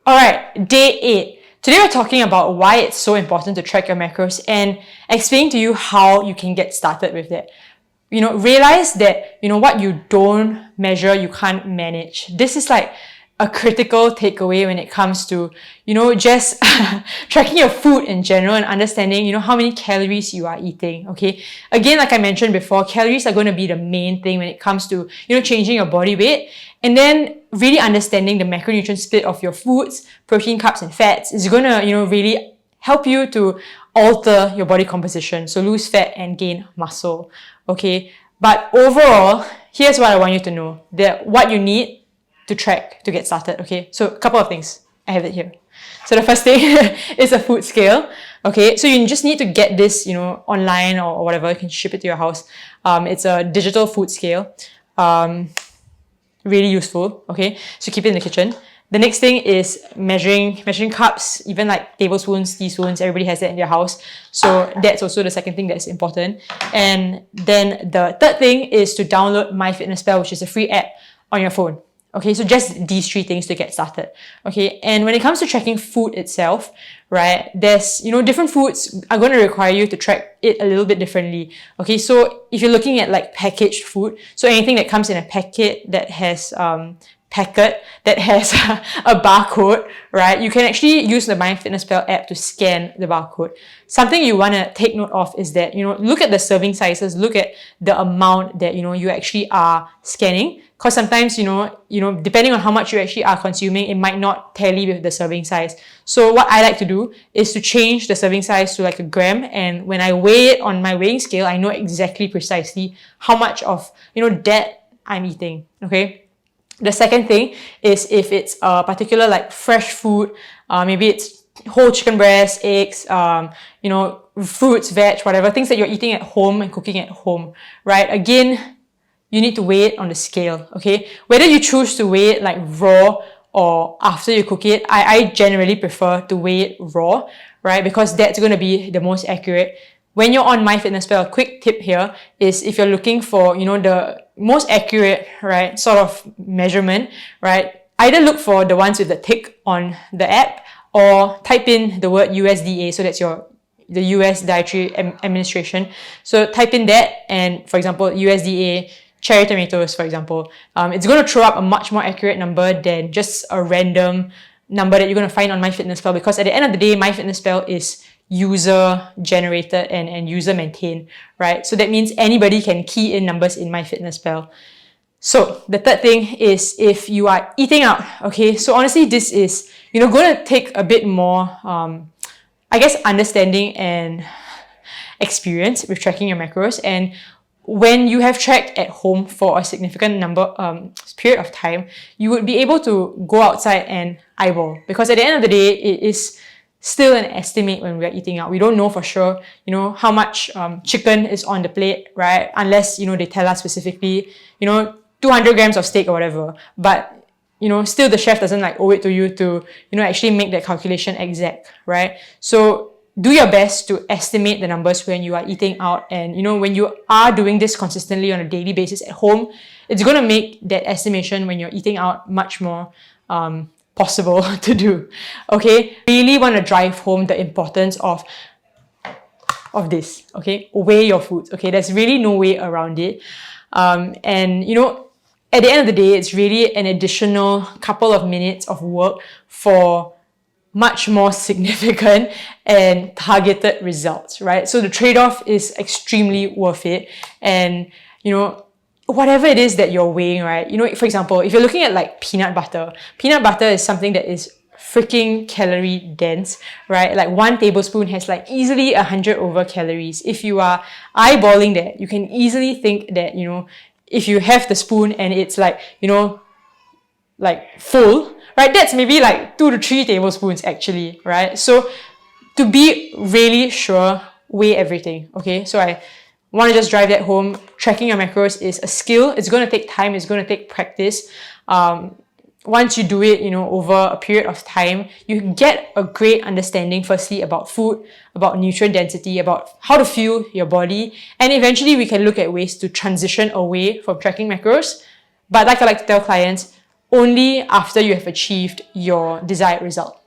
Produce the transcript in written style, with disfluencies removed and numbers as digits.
Alright, day 8. Today we're talking about why it's so important to track your macros and explain to you how you can get started with it. Realize that, what you don't measure, you can't manage. This is like a critical takeaway when it comes to, just tracking your food in general and understanding, how many calories you are eating, okay? Again, like I mentioned before, calories are going to be the main thing when it comes to, changing your body weight. And then really understanding the macronutrient split of your foods, protein, carbs, and fats is going to, really help you to alter your body composition. So lose fat and gain muscle, okay? But overall, here's what I want you to know, that what you need to track to get started, okay? So a couple of things. I have it here. So the first thing is a food scale, okay? So you just need to get this, online or whatever. You can ship it to your house. It's a digital food scale. Really useful, okay? So keep it in the kitchen. The next thing is measuring carbs, even like tablespoons, teaspoons, everybody has that in their house. So that's also the second thing that's important. And then the third thing is to download MyFitnessPal, which is a free app on your phone. Okay, so just these three things to get started. Okay, and when it comes to tracking food itself, right, there's, different foods are going to require you to track it a little bit differently. Okay, so if you're looking at like packaged food, so anything that comes in a packet that has, that has a barcode, right? You can actually use the MyFitnessPal app to scan the barcode. Something you want to take note of is that, look at the serving sizes, look at the amount that, you actually are scanning. Because sometimes, depending on how much you actually are consuming, it might not tally with the serving size. So what I like to do is to change the serving size to like a gram. And when I weigh it on my weighing scale, I know exactly precisely how much of, that I'm eating, okay? The second thing is if it's a particular like fresh food, maybe it's whole chicken breast, eggs, fruits, veg, whatever, things that you're eating at home and cooking at home, right? Again, you need to weigh it on the scale, okay? Whether you choose to weigh it like raw or after you cook it, I generally prefer to weigh it raw, right? Because that's going to be the most accurate. When you're on MyFitnessPal, a quick tip here is if you're looking for, the most accurate, right, sort of measurement, right, either look for the ones with the tick on the app or type in the word USDA, so that's the US Dietary Administration. So type in that and, for example, USDA cherry tomatoes, for example. It's going to throw up a much more accurate number than just a random number that you're going to find on MyFitnessPal, because at the end of the day, MyFitnessPal is user generated and user maintained, right? So that means anybody can key in numbers in MyFitnessPal. So the third thing is if you are eating out, okay? So honestly, this is, going to take a bit more, understanding and experience with tracking your macros. And when you have tracked at home for a significant period of time, you would be able to go outside and eyeball, because at the end of the day, it is still an estimate when we're eating out. We don't know for sure, how much chicken is on the plate, right? Unless, they tell us specifically, 200 grams of steak or whatever. But, still the chef doesn't like owe it to you to, actually make that calculation exact, right? So do your best to estimate the numbers when you are eating out. And, when you are doing this consistently on a daily basis at home, it's going to make that estimation when you're eating out much more possible to do, okay? Really want to drive home the importance of this, okay? Weigh your foods, okay? There's really no way around it. And, at the end of the day, it's really an additional couple of minutes of work for much more significant and targeted results, right? So the trade-off is extremely worth it. And, whatever it is that you're weighing, right? For example, if you're looking at like peanut butter is something that is freaking calorie dense, right? Like 1 tablespoon has like easily 100 over calories. If you are eyeballing that, you can easily think that, if you have the spoon and it's like, like full, right? That's maybe like 2 to 3 tablespoons actually, right? So to be really sure, weigh everything, okay? So I want to just drive that home. Tracking your macros is a skill. It's going to take time. It's going to take practice. Once you do it, over a period of time, you get a great understanding, firstly, about food, about nutrient density, about how to fuel your body. And eventually, we can look at ways to transition away from tracking macros. But like I like to tell clients, only after you have achieved your desired result.